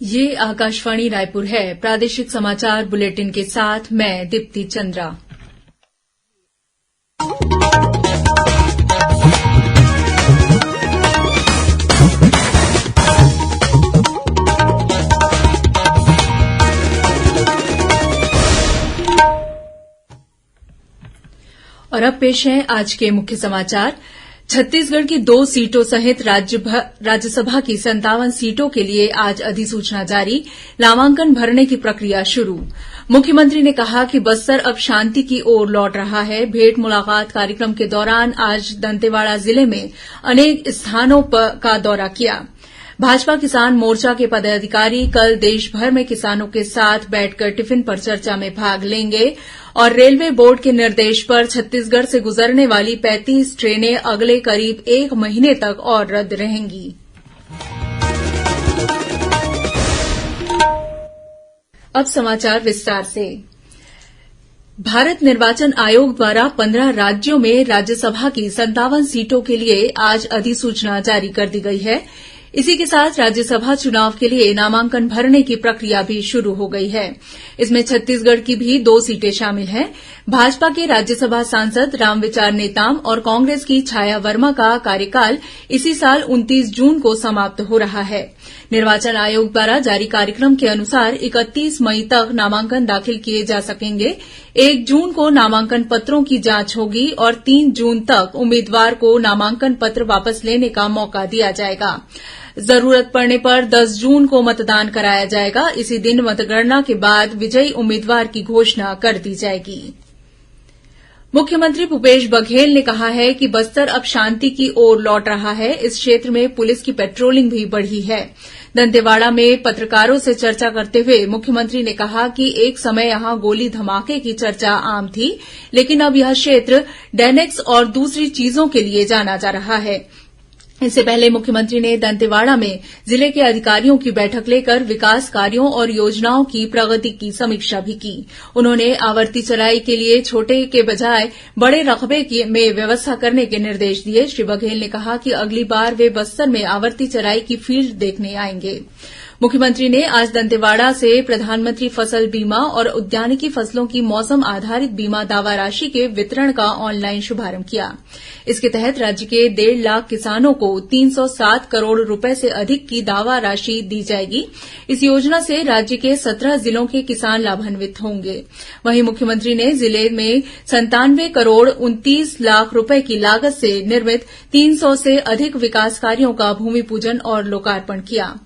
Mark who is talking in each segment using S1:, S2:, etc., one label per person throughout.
S1: ये आकाशवाणी रायपुर है। प्रादेशिक समाचार बुलेटिन के साथ मैं दीप्ति चंद्रा। और अब पेश है आज के मुख्य समाचार। छत्तीसगढ़ की 2 सीटों सहित राज्यसभा की 57 सीटों के लिए आज अधिसूचना जारी, नामांकन भरने की प्रक्रिया शुरू। मुख्यमंत्री ने कहा कि बस्तर अब शांति की ओर लौट रहा है। भेंट मुलाकात कार्यक्रम के दौरान आज दंतेवाड़ा जिले में अनेक स्थानों का दौरा किया। भाजपा किसान मोर्चा के पदाधिकारी कल देश भर में किसानों के साथ बैठकर टिफिन पर चर्चा में भाग लेंगे और रेलवे बोर्ड के निर्देश पर छत्तीसगढ़ से गुजरने वाली 35 ट्रेनें अगले करीब 1 महीने तक और रद्द रहेंगी। अब समाचार विस्तार से। भारत निर्वाचन आयोग द्वारा 15 राज्यों में राज्यसभा की 57 सीटों के लिए आज अधिसूचना जारी कर दी गई है। इसी के साथ राज्यसभा चुनाव के लिए नामांकन भरने की प्रक्रिया भी शुरू हो गई है। इसमें छत्तीसगढ़ की भी 2 सीटें शामिल हैं। भाजपा के राज्यसभा सांसद रामविचार नेताम और कांग्रेस की छाया वर्मा का कार्यकाल इसी साल 29 जून को समाप्त हो रहा है। निर्वाचन आयोग द्वारा जारी कार्यक्रम के अनुसार 31 मई तक नामांकन दाखिल किए जा सकेंगे। 1 जून को नामांकन पत्रों की जांच होगी और 3 जून तक उम्मीदवार को नामांकन पत्र वापस लेने का मौका दिया जाएगा। जरूरत पड़ने पर 10 जून को मतदान कराया जाएगा। इसी दिन मतगणना के बाद विजयी उम्मीदवार की घोषणा कर दी जाएगी। मुख्यमंत्री भूपेश बघेल ने कहा है कि बस्तर अब शांति की ओर लौट रहा है। इस क्षेत्र में पुलिस की पेट्रोलिंग भी बढ़ी है। दंतेवाड़ा में पत्रकारों से चर्चा करते हुए मुख्यमंत्री ने कहा कि एक समय यहां गोली धमाके की चर्चा आम थी, लेकिन अब यह क्षेत्र डेनेक्स और दूसरी चीजों के लिए जाना जा रहा है। इससे पहले मुख्यमंत्री ने दंतेवाड़ा में जिले के अधिकारियों की बैठक लेकर विकास कार्यों और योजनाओं की प्रगति की समीक्षा भी की। उन्होंने आवर्ती चराई के लिए छोटे के बजाय बड़े रकबे में व्यवस्था करने के निर्देश दिए। श्री बघेल ने कहा कि अगली बार वे बस्तर में आवर्ती चराई की फील्ड देखने आएंगे। मुख्यमंत्री ने आज दंतेवाड़ा से प्रधानमंत्री फसल बीमा और उद्यानिकी फसलों की मौसम आधारित बीमा दावा राशि के वितरण का ऑनलाइन शुभारंभ किया। इसके तहत राज्य के 1.5 लाख किसानों को 307 करोड़ रुपए से अधिक की दावा राशि दी जाएगी। इस योजना से राज्य के 17 जिलों के किसान लाभान्वित होंगे। वहीं मुख्यमंत्री ने जिले में 97 करोड़ 29 लाख रुपए की लागत से निर्मित 300 से अधिक विकास कार्यों का भूमि पूजन और लोकार्पण किया।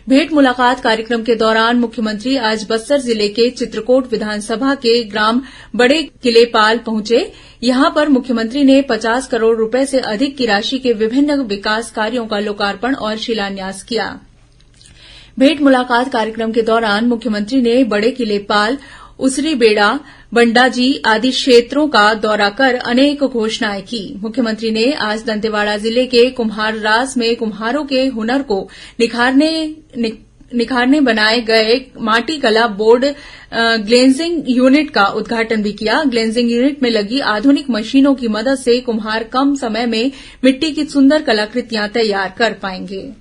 S1: भेंट मुलाकात कार्यक्रम के दौरान मुख्यमंत्री आज बस्तर जिले के चित्रकोट विधानसभा के ग्राम बड़े किलेपाल पहुंचे। यहां पर मुख्यमंत्री ने 50 करोड़ रुपए से अधिक की राशि के विभिन्न विकास कार्यों का लोकार्पण और शिलान्यास किया। भेंट मुलाकात कार्यक्रम के दौरान मुख्यमंत्री ने बड़े किलेपाल, उसरी बेड़ा, बंडाजी आदि क्षेत्रों का दौरा कर अनेक घोषणाएं की। मुख्यमंत्री ने आज दंतेवाड़ा जिले के कुम्हाररास में कुम्हारों के हुनर को निखारने बनाए गए माटी कला बोर्ड ग्लेंजिंग यूनिट का उद्घाटन भी किया। ग्लेंजिंग यूनिट में लगी आधुनिक मशीनों की मदद से कुम्हार कम समय में मिट्टी की सुंदर कलाकृतियां तैयार कर पाएंगे।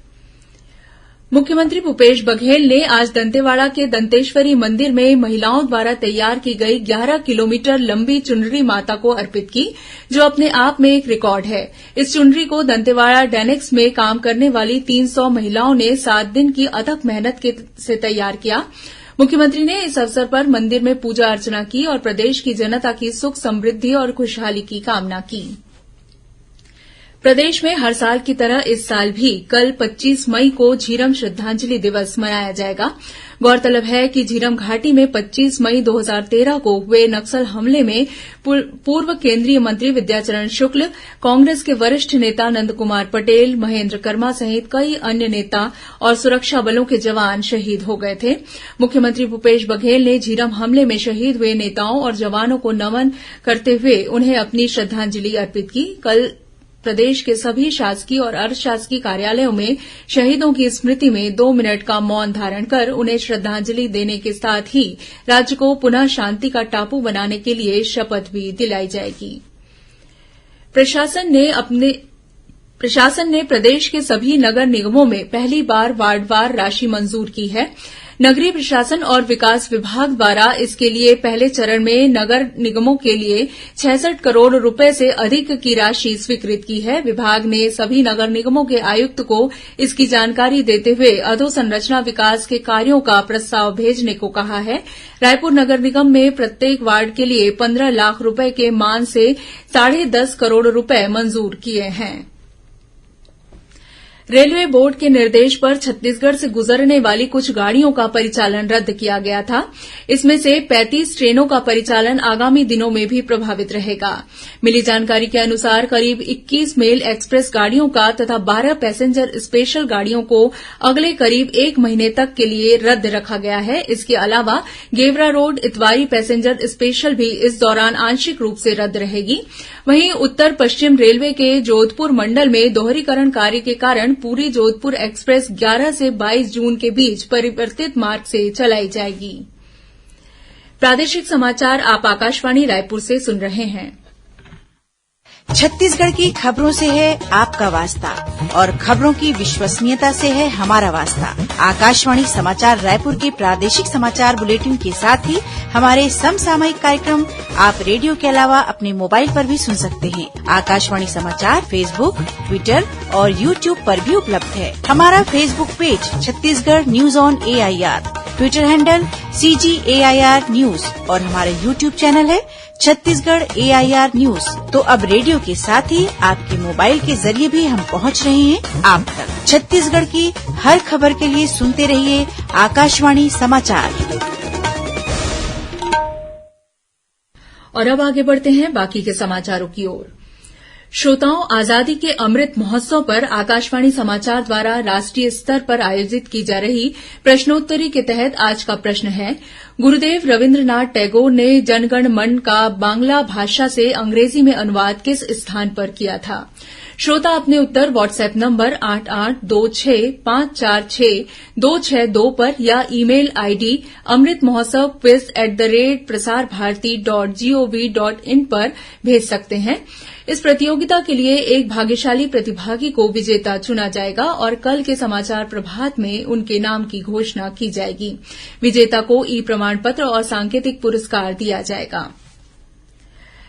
S1: मुख्यमंत्री भूपेश बघेल ने आज दंतेवाड़ा के दंतेश्वरी मंदिर में महिलाओं द्वारा तैयार की गई 11 किलोमीटर लंबी चुनरी माता को अर्पित की, जो अपने आप में एक रिकॉर्ड है। इस चुनरी को दंतेवाड़ा डेनेक्स में काम करने वाली 300 महिलाओं ने 7 दिन की अथक मेहनत से तैयार किया। मुख्यमंत्री ने इस अवसर पर मंदिर में पूजा अर्चना की और प्रदेश की जनता की सुख समृद्धि और खुशहाली की कामना की। प्रदेश में हर साल की तरह इस साल भी कल 25 मई को झीरम श्रद्धांजलि दिवस मनाया जाएगा। गौरतलब है कि झीरम घाटी में 25 मई 2013 को हुए नक्सल हमले में पूर्व केंद्रीय मंत्री विद्याचरण शुक्ल, कांग्रेस के वरिष्ठ नेता नंदकुमार पटेल, महेन्द्र कर्मा सहित कई अन्य नेता और सुरक्षा बलों के जवान शहीद हो गए थे। मुख्यमंत्री भूपेश बघेल ने झीरम हमले में शहीद हुए नेताओं और जवानों को नमन करते हुए उन्हें अपनी श्रद्धांजलि अर्पित की। कल प्रदेश के सभी शासकीय और अर्धशासकीय कार्यालयों में शहीदों की स्मृति में 2 मिनट का मौन धारण कर उन्हें श्रद्धांजलि देने के साथ ही राज्य को पुनः शांति का टापू बनाने के लिए शपथ भी दिलाई जाएगी। प्रशासन ने प्रशासन ने प्रदेश के सभी नगर निगमों में पहली बार वार्डवार राशि मंजूर की है। नगरीय प्रशासन और विकास विभाग द्वारा इसके लिए पहले चरण में नगर निगमों के लिए 66 करोड़ रुपए से अधिक की राशि स्वीकृत की है। विभाग ने सभी नगर निगमों के आयुक्त को इसकी जानकारी देते हुए अधोसंरचना विकास के कार्यों का प्रस्ताव भेजने को कहा है। रायपुर नगर निगम में प्रत्येक वार्ड के लिए 15 लाख रुपए के मान से 10.5 करोड़ रुपए मंजूर किए हैं। रेलवे बोर्ड के निर्देश पर छत्तीसगढ़ से गुजरने वाली कुछ गाड़ियों का परिचालन रद्द किया गया था। इसमें से 35 ट्रेनों का परिचालन आगामी दिनों में भी प्रभावित रहेगा। मिली जानकारी के अनुसार करीब 21 मेल एक्सप्रेस गाड़ियों का तथा 12 पैसेंजर स्पेशल गाड़ियों को अगले करीब 1 महीने तक के लिए रद्द रखा गया है। इसके अलावा Gevra road Itwari passenger special भी इस दौरान आंशिक रूप से रद्द रहेगी। वहीं उत्तर पश्चिम रेलवे के जोधपुर मंडल में दोहरीकरण कार्य के कारण पूरी जोधपुर एक्सप्रेस 11 से 22 जून के बीच परिवर्तित मार्ग से चलाई जाएगी। प्रादेशिक समाचार आप आकाशवाणी रायपुर से सुन रहे हैं।
S2: छत्तीसगढ़ की खबरों से है आपका वास्ता और खबरों की विश्वसनीयता से है हमारा वास्ता। आकाशवाणी समाचार रायपुर के प्रादेशिक समाचार बुलेटिन के साथ ही हमारे समसामयिक कार्यक्रम आप रेडियो के अलावा अपने मोबाइल पर भी सुन सकते हैं। आकाशवाणी समाचार फेसबुक, ट्विटर और यूट्यूब पर भी उपलब्ध है। हमारा Facebook page Chhattisgarh news on AIR, Twitter handle CGAIR news और हमारा यूट्यूब चैनल है छत्तीसगढ़ AIR न्यूज। तो अब रेडियो के साथ ही आपके मोबाइल के जरिए भी हम पहुंच रहे हैं आप तक। छत्तीसगढ़ की हर खबर के लिए सुनते रहिए आकाशवाणी समाचार।
S1: और अब आगे बढ़ते हैं बाकी के समाचारों की ओर। श्रोताओं, आजादी के अमृत महोत्सव पर आकाशवाणी समाचार द्वारा राष्ट्रीय स्तर पर आयोजित की जा रही प्रश्नोत्तरी के तहत आज का प्रश्न है, गुरुदेव रविन्द्रनाथ टैगोर ने जनगण मन का बांग्ला भाषा से अंग्रेजी में अनुवाद किस स्थान पर किया था? श्रोता अपने उत्तर व्हाट्सएप नंबर 8826546262 पर या ईमेल आईडी amritmahotsav@prasarbharati.gov.in पर भेज सकते हैं। इस प्रतियोगिता के लिए एक भाग्यशाली प्रतिभागी को विजेता चुना जाएगा और कल के समाचार प्रभात में उनके नाम की घोषणा की जाएगी। विजेता को ई प्रमाण पत्र और सांकेतिक पुरस्कार दिया जाएगा।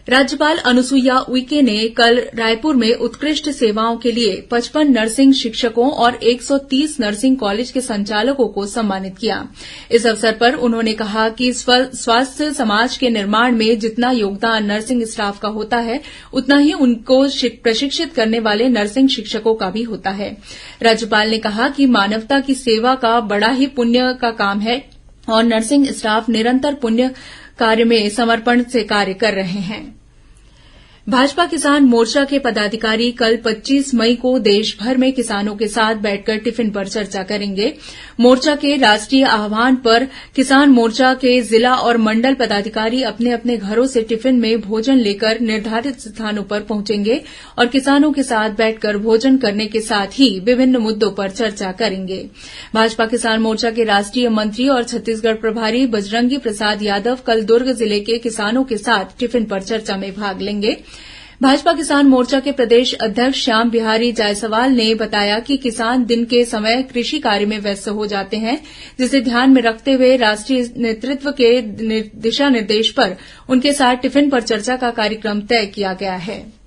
S1: राज्यपाल अनुसुईया उइके ने कल रायपुर में उत्कृष्ट सेवाओं के लिए 55 नर्सिंग शिक्षकों और 130 नर्सिंग कॉलेज के संचालकों को सम्मानित किया। इस अवसर पर उन्होंने कहा कि स्वास्थ्य समाज के निर्माण में जितना योगदान नर्सिंग स्टाफ का होता है, उतना ही उनको प्रशिक्षित करने वाले नर्सिंग शिक्षकों का भी होता है। राज्यपाल ने कहा कि मानवता की सेवा का बड़ा ही पुण्य का काम है और नर्सिंग स्टाफ निरंतर पुण्य कार्य में समर्पण से कार्य कर रहे हैं। भाजपा किसान मोर्चा के पदाधिकारी कल 25 मई को देश भर में किसानों के साथ बैठकर टिफिन पर चर्चा करेंगे। मोर्चा के राष्ट्रीय आह्वान पर किसान मोर्चा के जिला और मंडल पदाधिकारी अपने अपने घरों से टिफिन में भोजन लेकर निर्धारित स्थानों पर पहुंचेंगे और किसानों के साथ बैठकर भोजन करने के साथ ही विभिन्न मुद्दों पर चर्चा करेंगे। भाजपा किसान मोर्चा के राष्ट्रीय मंत्री और छत्तीसगढ़ प्रभारी बजरंगी प्रसाद यादव कल दुर्ग जिले के किसानों के साथ टिफिन पर चर्चा में भाग लेंगे। भाजपा किसान मोर्चा के प्रदेश अध्यक्ष श्याम बिहारी जायसवाल ने बताया कि किसान दिन के समय कृषि कार्य में व्यस्त हो जाते हैं, जिसे ध्यान में रखते हुए राष्ट्रीय नेतृत्व के दिशा निर्देश पर उनके साथ टिफिन पर चर्चा का कार्यक्रम तय किया गया है।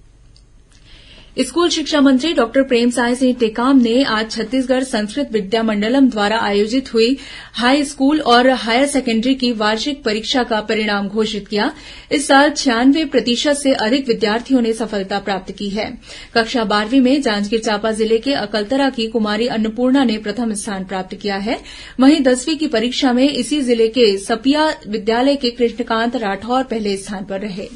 S1: स्कूल शिक्षा मंत्री डॉ प्रेमसाय सिंह टेकाम ने आज छत्तीसगढ़ संस्कृत विद्या मंडलम द्वारा आयोजित हुई हाई स्कूल और हायर सेकेंडरी की वार्षिक परीक्षा का परिणाम घोषित किया। इस साल 96% से अधिक विद्यार्थियों ने सफलता प्राप्त की है। कक्षा 12वीं में जांजगीर चांपा जिले के अकलतरा की कुमारी अन्नपूर्णा ने प्रथम स्थान प्राप्त किया है। वहीं 10वीं की परीक्षा में इसी जिले के सपिया विद्यालय के कृष्णकांत राठौर पहले स्थान पर रहे।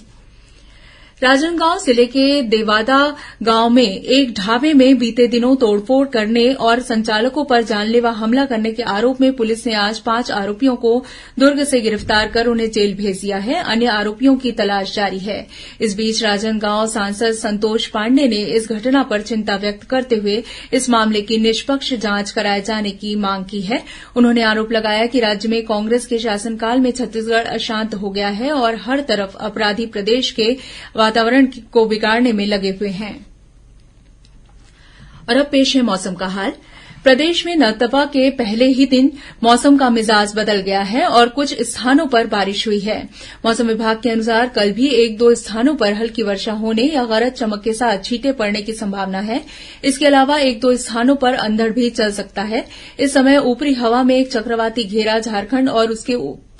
S1: राजनांदगांव जिले के देवादा गांव में एक ढाबे में बीते दिनों तोड़फोड़ करने और संचालकों पर जानलेवा हमला करने के आरोप में पुलिस ने आज 5 आरोपियों को दुर्ग से गिरफ्तार कर उन्हें जेल भेज दिया है। अन्य आरोपियों की तलाश जारी है। इस बीच राजनांदगांव सांसद संतोष पांडेय ने इस घटना पर चिंता व्यक्त करते हुए इस मामले की निष्पक्ष जांच कराए जाने की मांग की है। उन्होंने आरोप लगाया कि राज्य में कांग्रेस के शासनकाल में छत्तीसगढ़ अशांत हो गया है और हर तरफ अपराधी प्रदेश के वातावरण को बिगाड़ने में लगे हुए हैं। और अब पेश है मौसम का हाल। प्रदेश में नवतपा के पहले ही दिन मौसम का मिजाज बदल गया है और कुछ स्थानों पर बारिश हुई है। मौसम विभाग के अनुसार कल भी एक दो स्थानों पर हल्की वर्षा होने या गरज चमक के साथ छींटे पड़ने की संभावना है। इसके अलावा एक दो स्थानों पर अंधड़ भी चल सकता है। इस समय ऊपरी हवा में एक चक्रवाती घेरा झारखंड और उसके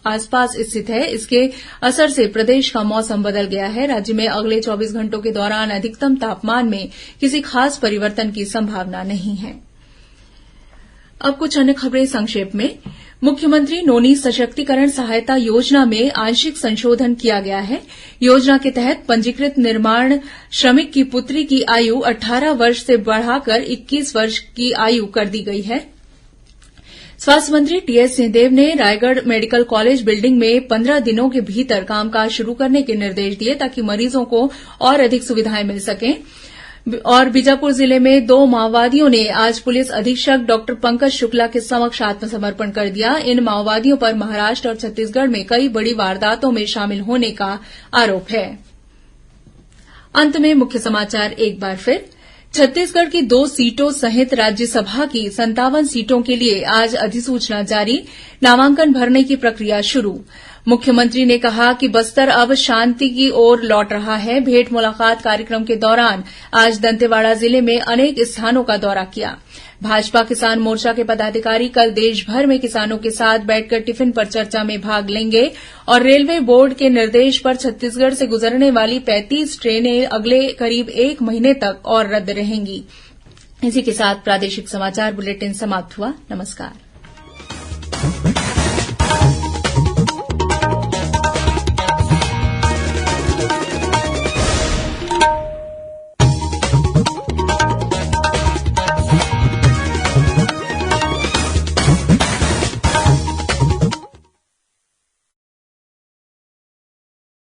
S1: आसपास स्थित है। इसके असर से प्रदेश का मौसम बदल गया है। राज्य में अगले 24 घंटों के दौरान अधिकतम तापमान में किसी खास परिवर्तन की संभावना नहीं है। अब कुछ अन्य खबरें संक्षेप में। मुख्यमंत्री नोनी सशक्तिकरण सहायता योजना में आंशिक संशोधन किया गया है। योजना के तहत पंजीकृत निर्माण श्रमिक की पुत्री की आयु 18 वर्ष से बढ़ाकर 21 वर्ष की आयु कर दी गई है। स्वास्थ्य मंत्री टीएस सिंहदेव ने रायगढ़ मेडिकल कॉलेज बिल्डिंग में 15 दिनों के भीतर कामकाज शुरू करने के निर्देश दिए ताकि मरीजों को और अधिक सुविधाएं मिल सकें। और बीजापुर जिले में 2 माओवादियों ने आज पुलिस अधीक्षक डॉक्टर पंकज शुक्ला के समक्ष आत्मसमर्पण कर दिया। इन माओवादियों पर महाराष्ट्र और छत्तीसगढ़ में कई बड़ी वारदातों में शामिल होने का आरोप है। अंत में मुख्य समाचार एक बार फिर। छत्तीसगढ़ की 2 सीटों सहित राज्यसभा की 57 सीटों के लिए आज अधिसूचना जारी। नामांकन भरने की प्रक्रिया शुरू। मुख्यमंत्री ने कहा कि बस्तर अब शांति की ओर लौट रहा है। भेंट मुलाकात कार्यक्रम के दौरान आज दंतेवाड़ा जिले में अनेक स्थानों का दौरा किया। भाजपा किसान मोर्चा के पदाधिकारी कल देश भर में किसानों के साथ बैठकर टिफिन पर चर्चा में भाग लेंगे और रेलवे बोर्ड के निर्देश पर छत्तीसगढ़ से गुजरने वाली 35 ट्रेनें अगले करीब 1 महीने तक और रद्द रहेंगी। इसी के साथ प्रादेशिक समाचार बुलेटिन समाप्त हुआ। नमस्कार।